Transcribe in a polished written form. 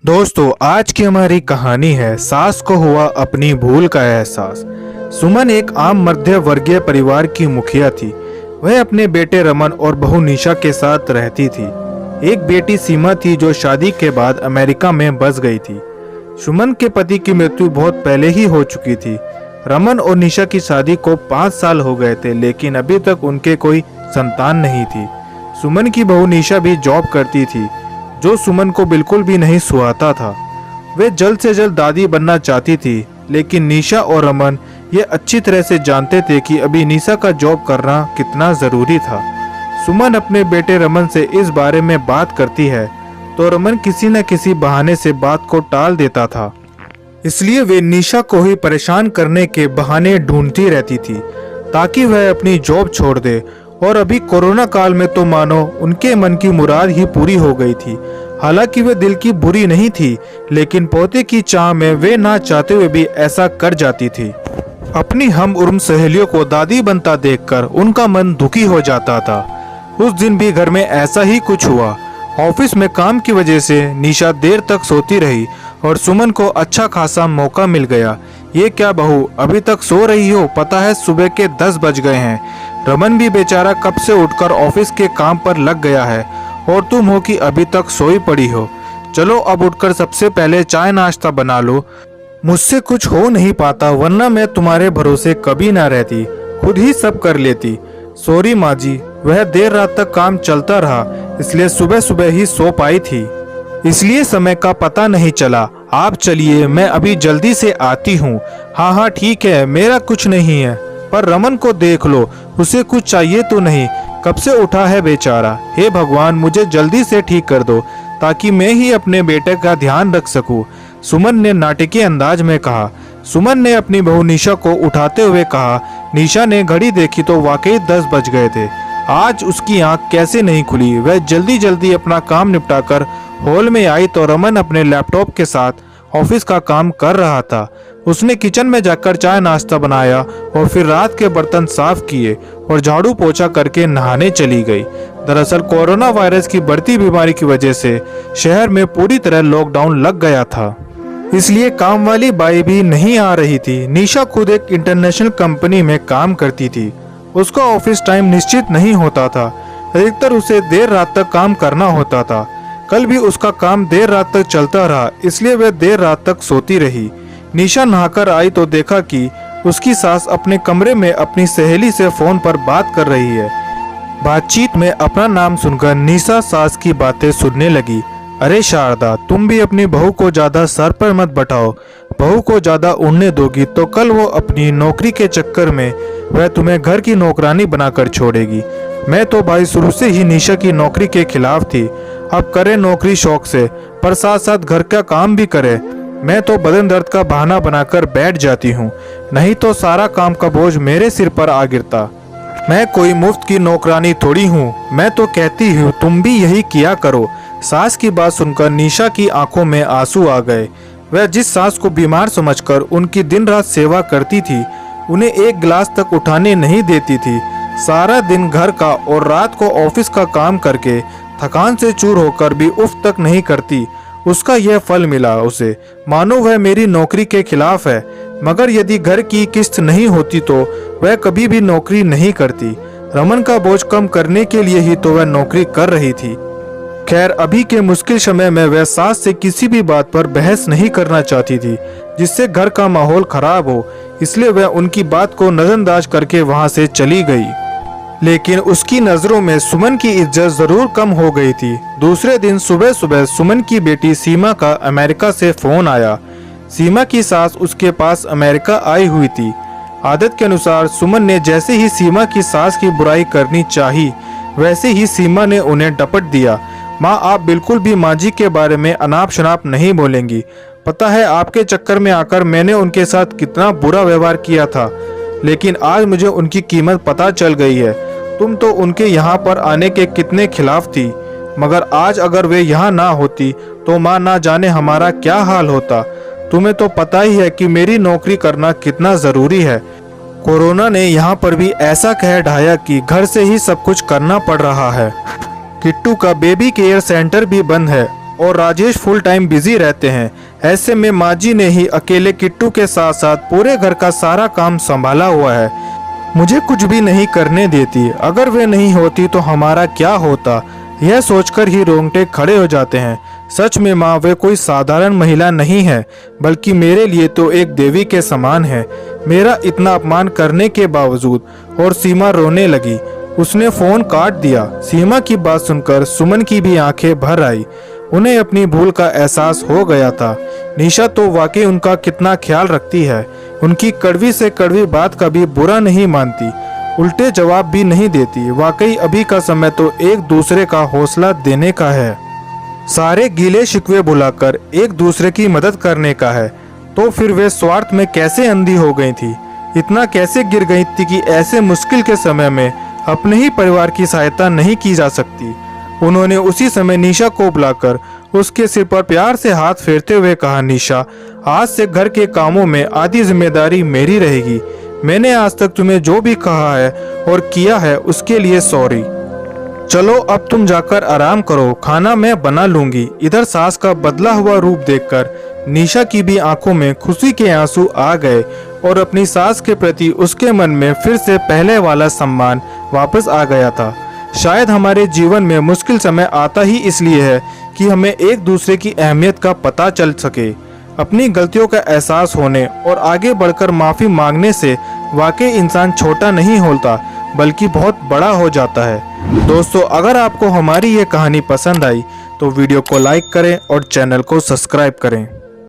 दोस्तों, आज की हमारी कहानी है सास को हुआ अपनी भूल का एहसास। सुमन एक आम मध्य वर्गीय परिवार की मुखिया थी। वह अपने बेटे रमन और बहू निशा के साथ रहती थी। एक बेटी सीमा थी जो शादी के बाद अमेरिका में बस गई थी। सुमन के पति की मृत्यु बहुत पहले ही हो चुकी थी। रमन और निशा की शादी को 5 साल हो गए थे, लेकिन अभी तक उनके कोई संतान नहीं थी। सुमन की बहू निशा भी जॉब करती थी, जो सुमन को बिल्कुल भी नहीं सुहाता था। वे जल्द से जल्द दादी बनना चाहती थी, लेकिन निशा और रमन ये अच्छी तरह से जानते थे कि अभी निशा का जॉब करना कितना जरूरी था। सुमन अपने बेटे रमन से इस बारे में बात करती है तो रमन किसी न किसी बहाने से बात को टाल देता था। इसलिए वे निशा को ही परेशान करने के बहाने ढूंढती रहती थी ताकि वह अपनी जॉब छोड़ दे। और अभी कोरोना काल में तो मानो उनके मन की मुराद ही पूरी हो गई थी। हालांकि वे दिल की बुरी नहीं थी, लेकिन पोते की चाह में वे ना चाहते हुए भी ऐसा कर जाती थी। अपनी हम उम्र सहेलियों को दादी बनता देखकर उनका मन दुखी हो जाता था। उस दिन भी घर में ऐसा ही कुछ हुआ। ऑफिस में काम की वजह से निशा देर तक सोती रही और सुमन को अच्छा खासा मौका मिल गया। ये क्या बहू, अभी तक सो रही हो? पता है सुबह के 10 बज गए हैं। रमन भी बेचारा कब से उठकर ऑफिस के काम पर लग गया है और तुम हो कि अभी तक सोई पड़ी हो। चलो अब उठकर सबसे पहले चाय नाश्ता बना लो। मुझसे कुछ हो नहीं पाता, वरना मैं तुम्हारे भरोसे कभी ना रहती, खुद ही सब कर लेती। सॉरी माँ जी, वह देर रात तक काम चलता रहा, इसलिए सुबह सुबह ही सो पाई थी, इसलिए समय का पता नहीं चला। आप चलिए, मैं अभी जल्दी से आती हूँ। हाँ हाँ ठीक है, मेरा कुछ नहीं है, पर रमन को देख लो, उसे कुछ चाहिए तो नहीं? कब से उठा है बेचारा। हे भगवान, मुझे जल्दी से ठीक कर दो ताकि मैं ही अपने बेटे का ध्यान रख सकूं, सुमन ने नाटकीय अंदाज में कहा। सुमन ने अपनी बहू निशा को उठाते हुए कहा। निशा ने घड़ी देखी तो वाकई 10 बज गए थे। आज उसकी आंख कैसे नहीं खुली। वह जल्दी जल्दी अपना काम निपटाकर हॉल में आई तो रमन अपने लैपटॉप के साथ ऑफिस का काम कर रहा था। उसने किचन में जाकर चाय नाश्ता बनाया और फिर रात के बर्तन साफ किए और झाड़ू पोछा करके नहाने चली गई। दरअसल कोरोना वायरस की बढ़ती बीमारी की वजह से शहर में पूरी तरह लॉकडाउन लग गया था, इसलिए काम वाली बाई भी नहीं आ रही थी। निशा खुद एक इंटरनेशनल कंपनी में काम करती थी। उसका ऑफिस टाइम निश्चित नहीं होता था, अधिकतर उसे देर रात तक काम करना होता था। कल भी उसका काम देर रात तक चलता रहा, इसलिए वह देर रात तक सोती रही। निशा नहाकर आई तो देखा कि उसकी सास अपने कमरे में अपनी सहेली से फोन पर बात कर रही है। बातचीत में अपना नाम सुनकर निशा सास की बातें सुनने लगी। अरे शारदा, तुम भी अपनी बहू को ज्यादा सर पर मत बैठाओ। बहू को ज्यादा उड़ने दोगी तो कल वो अपनी नौकरी के चक्कर में वह तुम्हें घर की नौकरानी बनाकर छोड़ेगी। मैं तो भाई शुरू से ही निशा की नौकरी के खिलाफ थी। अब करे नौकरी शौक से, पर साथ साथ घर का काम भी करे। मैं तो बदन दर्द का बहाना बनाकर बैठ जाती हूँ, नहीं तो सारा काम का बोझ मेरे सिर पर आ गिरता। मैं कोई मुफ्त की नौकरानी थोड़ी हूँ। मैं तो कहती हूँ तुम भी यही किया करो। सास की बात सुनकर निशा की आंखों में आंसू आ गए। वह जिस सास को बीमार समझकर उनकी दिन रात सेवा करती थी, उन्हें एक गिलास तक उठाने नहीं देती थी। सारा दिन घर का और रात को ऑफिस का काम करके थकान से चूर होकर भी उफ तक नहीं करती, उसका यह फल मिला उसे। मानो वह मेरी नौकरी के खिलाफ है, मगर यदि घर की किस्त नहीं होती तो वह कभी भी नौकरी नहीं करती। रमन का बोझ कम करने के लिए ही तो वह नौकरी कर रही थी। खैर, अभी के मुश्किल समय में वह सास से किसी भी बात पर बहस नहीं करना चाहती थी जिससे घर का माहौल खराब हो, इसलिए वह उनकी बात को नजरअंदाज करके वहां से चली गई। लेकिन उसकी नजरों में सुमन की इज्जत जरूर कम हो गई थी। दूसरे दिन सुबह सुबह सुमन की बेटी सीमा का अमेरिका से फोन आया। सीमा की सास उसके पास अमेरिका आई हुई थी। आदत के अनुसार सुमन ने जैसे ही सीमा की सास की बुराई करनी चाही, वैसे ही सीमा ने उन्हें डपट दिया। माँ, आप बिल्कुल भी माँ जी के बारे में अनाप शनाप नहीं बोलेंगी। पता है आपके चक्कर में आकर मैंने उनके साथ कितना बुरा व्यवहार किया था, लेकिन आज मुझे उनकी कीमत पता चल गई है। तुम तो उनके यहाँ पर आने के कितने खिलाफ थी, मगर आज अगर वे यहाँ ना होती तो माँ ना जाने हमारा क्या हाल होता। तुम्हें तो पता ही है कि मेरी नौकरी करना कितना जरूरी है। कोरोना ने यहाँ पर भी ऐसा कह ढाया कि घर से ही सब कुछ करना पड़ रहा है। किट्टू का बेबी केयर सेंटर भी बंद है और राजेश फुल टाइम बिजी रहते हैं। ऐसे में माँ जी ने ही अकेले किट्टू के साथ साथ पूरे घर का सारा काम संभाला हुआ है। मुझे कुछ भी नहीं करने देती। अगर वे नहीं होती तो हमारा क्या होता, यह सोचकर ही रोंगटे खड़े हो जाते हैं। सच में माँ, वे कोई साधारण महिला नहीं है, बल्कि मेरे लिए तो एक देवी के समान है। मेरा इतना अपमान करने के बावजूद। और सीमा रोने लगी। उसने फोन काट दिया। सीमा की बात सुनकर सुमन की भी आंखें भर आई। उन्हें अपनी भूल का एहसास हो गया था। निशा तो वाकई उनका कितना ख्याल रखती है। उनकी कड़वी से कड़वी बात का भी बुरा नहीं मानती, उल्टे जवाब भी नहीं देती। वाकई अभी का समय तो एक दूसरे का हौसला देने का है, सारे गीले शिकवे भुलाकर एक दूसरे की मदद करने का है। तो फिर वे स्वार्थ में कैसे अंधी हो गई थी, इतना कैसे गिर गई थी कि ऐसे मुश्किल के समय में अपने ही परिवार की सहायता नहीं की जा सकती। उन्होंने उसी समय निशा को बुलाकर उसके सिर पर प्यार से हाथ फेरते हुए कहा, निशा, आज से घर के कामों में आधी जिम्मेदारी मेरी रहेगी। मैंने आज तक तुम्हें जो भी कहा है और किया है उसके लिए सॉरी। चलो अब तुम जाकर आराम करो, खाना मैं बना लूंगी। इधर सास का बदला हुआ रूप देखकर निशा की भी आंखों में खुशी के आंसू आ गए और अपनी सास के प्रति उसके मन में फिर से पहले वाला सम्मान वापस आ गया था। शायद हमारे जीवन में मुश्किल समय आता ही इसलिए है कि हमें एक दूसरे की अहमियत का पता चल सके। अपनी गलतियों का एहसास होने और आगे बढ़कर माफ़ी मांगने से वाकई इंसान छोटा नहीं होता, बल्कि बहुत बड़ा हो जाता है। दोस्तों, अगर आपको हमारी ये कहानी पसंद आई तो वीडियो को लाइक करें और चैनल को सब्सक्राइब करें।